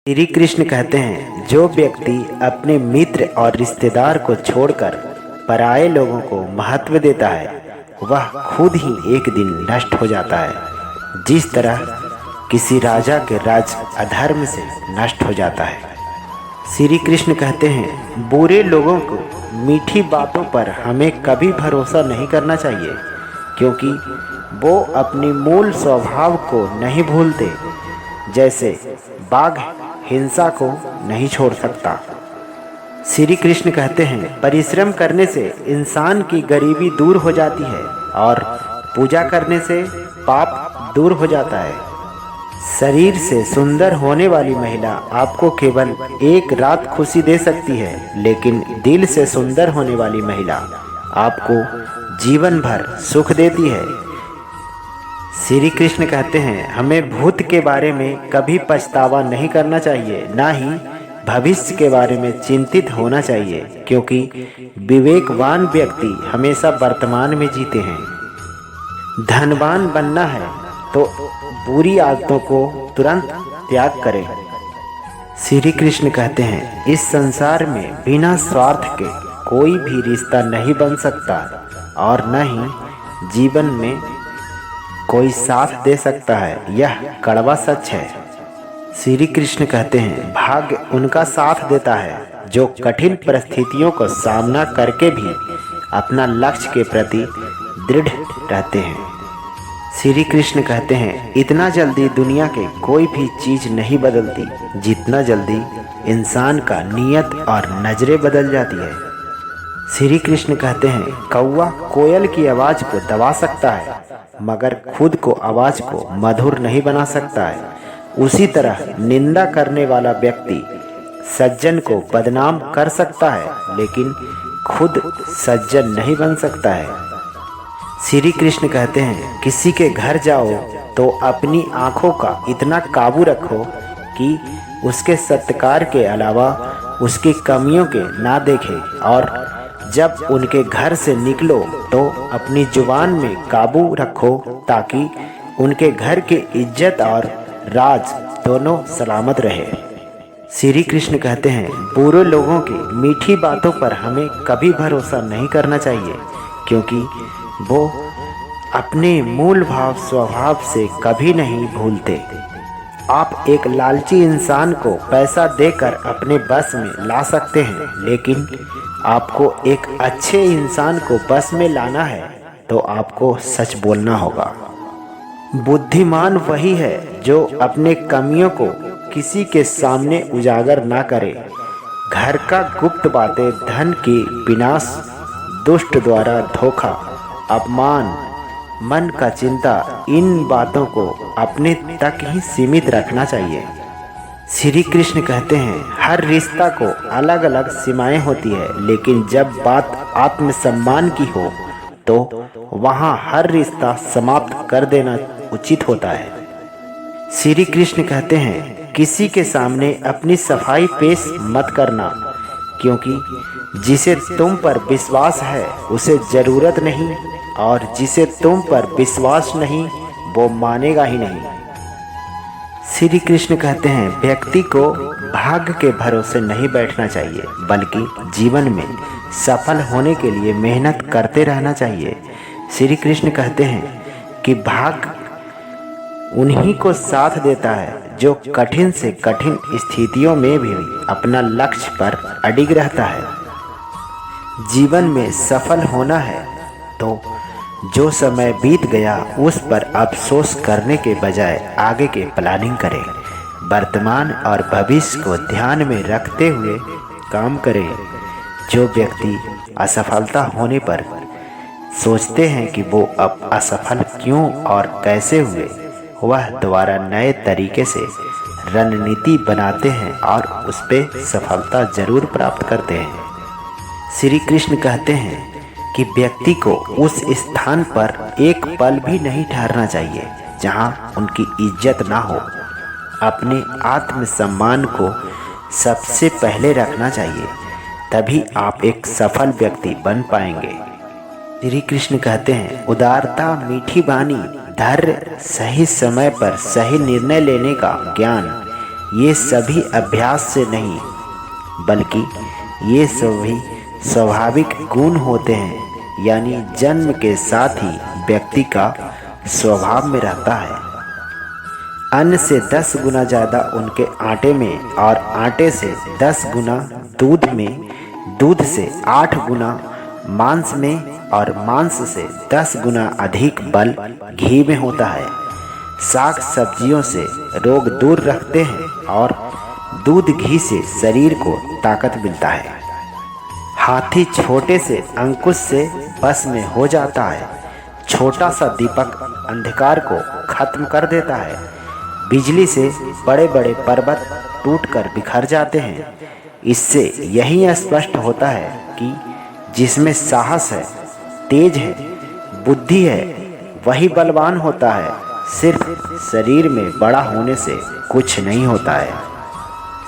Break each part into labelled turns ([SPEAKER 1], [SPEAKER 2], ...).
[SPEAKER 1] श्री कृष्ण कहते हैं, जो व्यक्ति अपने मित्र और रिश्तेदार को छोड़कर पराये लोगों को महत्व देता है वह खुद ही एक दिन नष्ट हो जाता है, जिस तरह किसी राजा के राज अधर्म से नष्ट हो जाता है। श्री कृष्ण कहते हैं, बुरे लोगों को मीठी बातों पर हमें कभी भरोसा नहीं करना चाहिए, क्योंकि वो अपनी मूल स्वभाव को नहीं भूलते। जैसे बाघ हिंसा को नहीं छोड़ सकता। श्री कृष्ण कहते हैं, परिश्रम करने से इंसान की गरीबी दूर हो जाती है और पूजा करने से पाप दूर हो जाता है। शरीर से सुंदर होने वाली महिला आपको केवल एक रात खुशी दे सकती है, लेकिन दिल से सुंदर होने वाली महिला आपको जीवन भर सुख देती है। श्री कृष्ण कहते हैं, हमें भूत के बारे में कभी पछतावा नहीं करना चाहिए, ना ही भविष्य के बारे में चिंतित होना चाहिए, क्योंकि विवेकवान व्यक्ति हमेशा वर्तमान में जीते हैं। धनवान बनना है तो बुरी आदतों को तुरंत त्याग करें। श्री कृष्ण कहते हैं, इस संसार में बिना स्वार्थ के कोई भी रिश्ता नहीं बन सकता और न ही जीवन में कोई साथ दे सकता है। यह कड़वा सच है। श्री कृष्ण कहते हैं, भाग्य उनका साथ देता है जो कठिन परिस्थितियों का सामना करके भी अपना लक्ष्य के प्रति दृढ़ रहते हैं। श्री कृष्ण कहते हैं, इतना जल्दी दुनिया के कोई भी चीज़ नहीं बदलती जितना जल्दी इंसान का नियत और नजरें बदल जाती है। श्री कृष्ण कहते हैं, कौवा कोयल की आवाज़ को दबा सकता है मगर खुद को आवाज़ को मधुर नहीं बना सकता है। उसी तरह निंदा करने वाला व्यक्ति सज्जन को बदनाम कर सकता है, लेकिन खुद सज्जन नहीं बन सकता है। श्री कृष्ण कहते हैं, किसी के घर जाओ तो अपनी आँखों का इतना काबू रखो कि उसके सत्कार के अलावा उसकी कमियों के ना देखे, और जब उनके घर से निकलो तो अपनी जुबान में काबू रखो ताकि उनके घर की इज्जत और राज दोनों सलामत रहे। श्री कृष्ण कहते हैं, बुरे लोगों की मीठी बातों पर हमें कभी भरोसा नहीं करना चाहिए, क्योंकि वो अपने मूल भाव स्वभाव से कभी नहीं भूलते। आप एक लालची इंसान को पैसा देकर अपने बस में ला सकते हैं, लेकिन आपको एक अच्छे इंसान को बस में लाना है तो आपको सच बोलना होगा। बुद्धिमान वही है जो अपने कमियों को किसी के सामने उजागर ना करे। घर का गुप्त बातें, धन की विनाश, दुष्ट द्वारा धोखा, अपमान, मन का चिंता, इन बातों को अपने तक ही सीमित रखना चाहिए। श्री कृष्ण कहते हैं, हर रिश्ता को अलग अलग सीमाएं होती है, लेकिन जब बात आत्मसम्मान की हो तो वहाँ हर रिश्ता समाप्त कर देना उचित होता है। श्री कृष्ण कहते हैं, किसी के सामने अपनी सफाई पेश मत करना, क्योंकि जिसे तुम पर विश्वास है उसे ज़रूरत नहीं, और जिसे तुम पर विश्वास नहीं वो मानेगा ही नहीं। श्री कृष्ण कहते हैं, व्यक्ति को भाग्य के भरोसे नहीं बैठना चाहिए, बल्कि जीवन में सफल होने के लिए मेहनत करते रहना चाहिए। श्री कृष्ण कहते हैं कि भाग्य उन्हीं को साथ देता है जो कठिन से कठिन स्थितियों में भी अपना लक्ष्य पर अडिग रहता है। जीवन में सफल होना है तो जो समय बीत गया उस पर अफसोस करने के बजाय आगे के प्लानिंग करें। वर्तमान और भविष्य को ध्यान में रखते हुए काम करें। जो व्यक्ति असफलता होने पर सोचते हैं कि वो अब असफल क्यों और कैसे हुए, वह दोबारा नए तरीके से रणनीति बनाते हैं और उस पर सफलता जरूर प्राप्त करते हैं। श्री कृष्ण कहते हैं कि व्यक्ति को उस स्थान पर एक पल भी नहीं ठहरना चाहिए जहां उनकी इज्जत ना हो। अपने आत्मसम्मान को सबसे पहले रखना चाहिए, तभी आप एक सफल व्यक्ति बन पाएंगे। श्री कृष्ण कहते हैं, उदारता, मीठी वाणी, धैर्य, सही समय पर सही निर्णय लेने का ज्ञान, ये सभी अभ्यास से नहीं, बल्कि ये सभी स्वाभाविक गुण होते हैं, यानी जन्म के साथ ही व्यक्ति का स्वभाव में रहता है। अन्न से 10 गुना ज़्यादा उनके आटे में और आटे से 10 गुना दूध में, दूध से 8 गुना मांस में और मांस से 10 गुना अधिक बल घी में होता है। साग सब्जियों से रोग दूर रखते हैं और दूध घी से शरीर को ताकत मिलता है। हाथी छोटे से अंकुश से बस में हो जाता है। छोटा सा दीपक अंधकार को खत्म कर देता है। बिजली से बड़े बड़े पर्वत टूटकर बिखर जाते हैं। इससे यही स्पष्ट होता है कि जिसमें साहस है, तेज है, बुद्धि है, वही बलवान होता है। सिर्फ शरीर में बड़ा होने से कुछ नहीं होता है।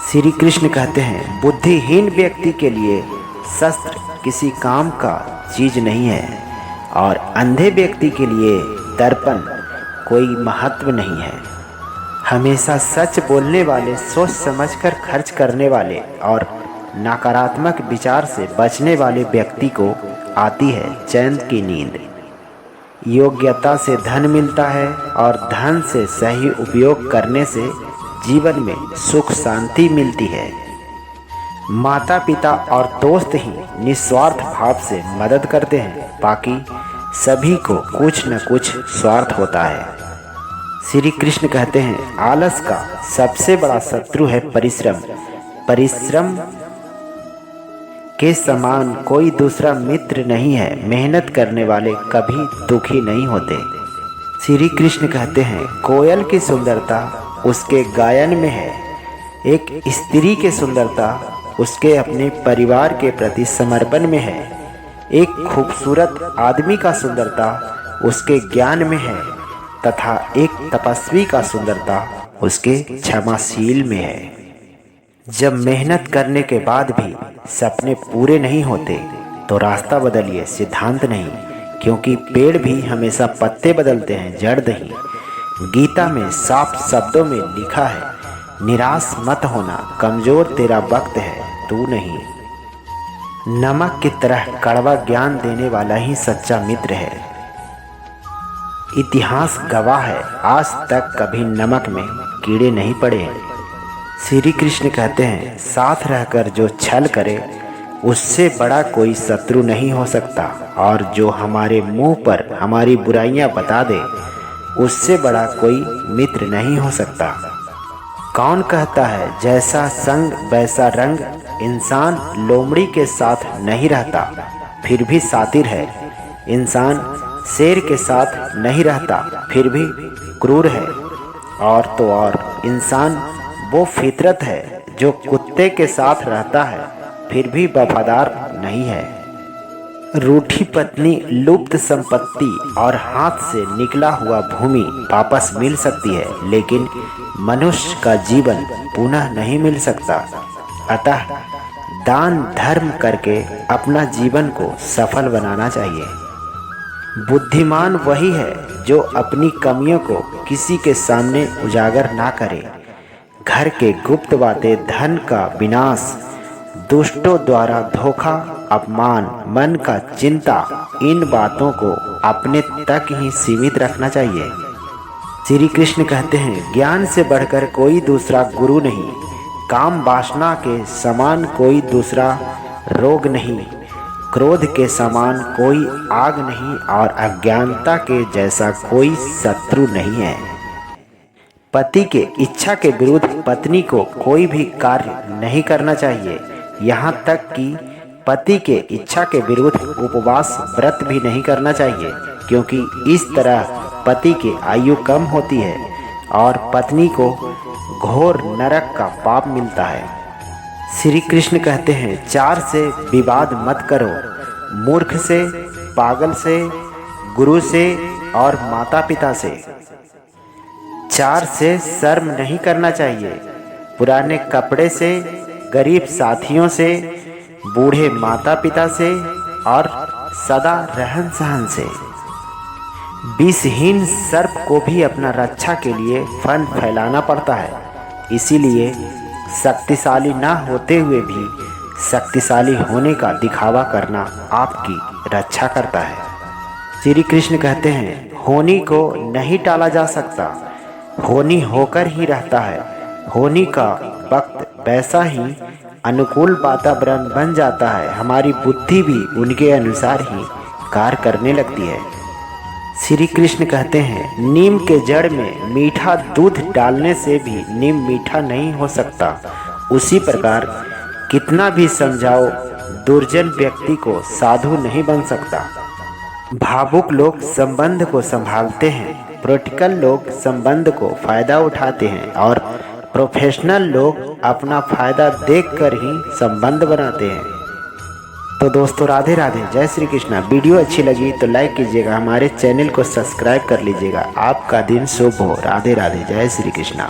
[SPEAKER 1] श्री कृष्ण कहते हैं, बुद्धिहीन व्यक्ति के लिए शस्त्र किसी काम का चीज नहीं है और अंधे व्यक्ति के लिए दर्पण कोई महत्व नहीं है। हमेशा सच बोलने वाले, सोच समझकर खर्च करने वाले और नकारात्मक विचार से बचने वाले व्यक्ति को आती है चैन की नींद। योग्यता से धन मिलता है और धन से सही उपयोग करने से जीवन में सुख शांति मिलती है। माता पिता और दोस्त ही निस्वार्थ भाव से मदद करते हैं, बाकी सभी को कुछ न कुछ स्वार्थ होता है। श्री कृष्ण कहते हैं, आलस का सबसे बड़ा शत्रु है परिश्रम। परिश्रम के समान कोई दूसरा मित्र नहीं है। मेहनत करने वाले कभी दुखी नहीं होते। श्री कृष्ण कहते हैं, कोयल की सुंदरता उसके गायन में है। एक स्त्री की सुंदरता उसके अपने परिवार के प्रति समर्पण में है। एक खूबसूरत आदमी का सुंदरता उसके ज्ञान में है तथा एक तपस्वी का सुंदरता उसके क्षमाशील में है। जब मेहनत करने के बाद भी सपने पूरे नहीं होते तो रास्ता बदलिए, सिद्धांत नहीं, क्योंकि पेड़ भी हमेशा पत्ते बदलते हैं, जड़ नहीं। गीता में साफ शब्दों में लिखा है, निराश मत होना, कमजोर तेरा वक्त है, तू नहीं। नमक की तरह कड़वा ज्ञान देने वाला ही सच्चा मित्र है। इतिहास गवाह है, आज तक कभी नमक में कीड़े नहीं पड़े हैं। श्री कृष्ण कहते हैं, साथ रहकर जो छल करे उससे बड़ा कोई शत्रु नहीं हो सकता, और जो हमारे मुंह पर हमारी बुराइयां बता दे उससे बड़ा कोई मित्र नहीं हो सकता। कौन कहता है जैसा संग वैसा रंग? इंसान लोमड़ी के साथ नहीं रहता फिर भी सातिर है। इंसान शेर के साथ नहीं रहता फिर भी क्रूर है। और तो और इंसान वो फितरत है जो कुत्ते के साथ रहता है फिर भी वफादार नहीं है। रूठी पत्नी, लुप्त संपत्ति और हाथ से निकला हुआ भूमि वापस मिल सकती है, लेकिन मनुष्य का जीवन पुनः नहीं मिल सकता। अतः दान धर्म करके अपना जीवन को सफल बनाना चाहिए। बुद्धिमान वही है जो अपनी कमियों को किसी के सामने उजागर ना करे। घर के गुप्त बातें, धन का विनाश, दुष्टों द्वारा धोखा, अपमान, मन का चिंता, इन बातों को अपने तक ही सीमित रखना चाहिए। श्री कृष्ण कहते हैं, ज्ञान से बढ़कर कोई दूसरा गुरु नहीं, काम वासना के समान कोई दूसरा रोग नहीं, क्रोध के समान कोई आग नहीं और अज्ञानता के जैसा कोई शत्रु नहीं है। पति के इच्छा के विरुद्ध पत्नी को कोई भी कार्य नहीं करना चाहिए। यहाँ तक कि पति के इच्छा के विरुद्ध उपवास व्रत भी नहीं करना चाहिए, क्योंकि इस तरह पति की आयु कम होती है और पत्नी को घोर नरक का पाप मिलता है। श्री कृष्ण कहते हैं, 4 से विवाद मत करो, मूर्ख से, पागल से, गुरु से और माता पिता से। 4 से शर्म नहीं करना चाहिए, पुराने कपड़े से, गरीब साथियों से, बूढ़े माता पिता से और सदा रहन सहन से। विषहीन सर्प को भी अपना रक्षा के लिए फन फैलाना पड़ता है। इसीलिए शक्तिशाली ना होते हुए भी शक्तिशाली होने का दिखावा करना आपकी रक्षा करता है। श्री कृष्ण कहते हैं, होनी को नहीं टाला जा सकता, होनी होकर ही रहता है। होनी का वक्त वैसा ही अनुकूल वातावरण बन जाता है, हमारी बुद्धि भी उनके अनुसार ही कार्य करने लगती है। श्री कृष्ण कहते हैं, नीम के जड़ में मीठा दूध डालने से भी नीम मीठा नहीं हो सकता। उसी प्रकार कितना भी समझाओ, दुर्जन व्यक्ति को साधु नहीं बन सकता। भावुक लोग संबंध को संभालते हैं, प्रैक्टिकल लोग संबंध को फायदा उठाते हैं और प्रोफेशनल लोग अपना फायदा देखकर ही संबंध बनाते हैं। तो दोस्तों, राधे राधे, जय श्री कृष्णा। वीडियो अच्छी लगी तो लाइक कीजिएगा, हमारे चैनल को सब्सक्राइब कर लीजिएगा। आपका दिन शुभ हो। राधे राधे, जय श्री कृष्णा।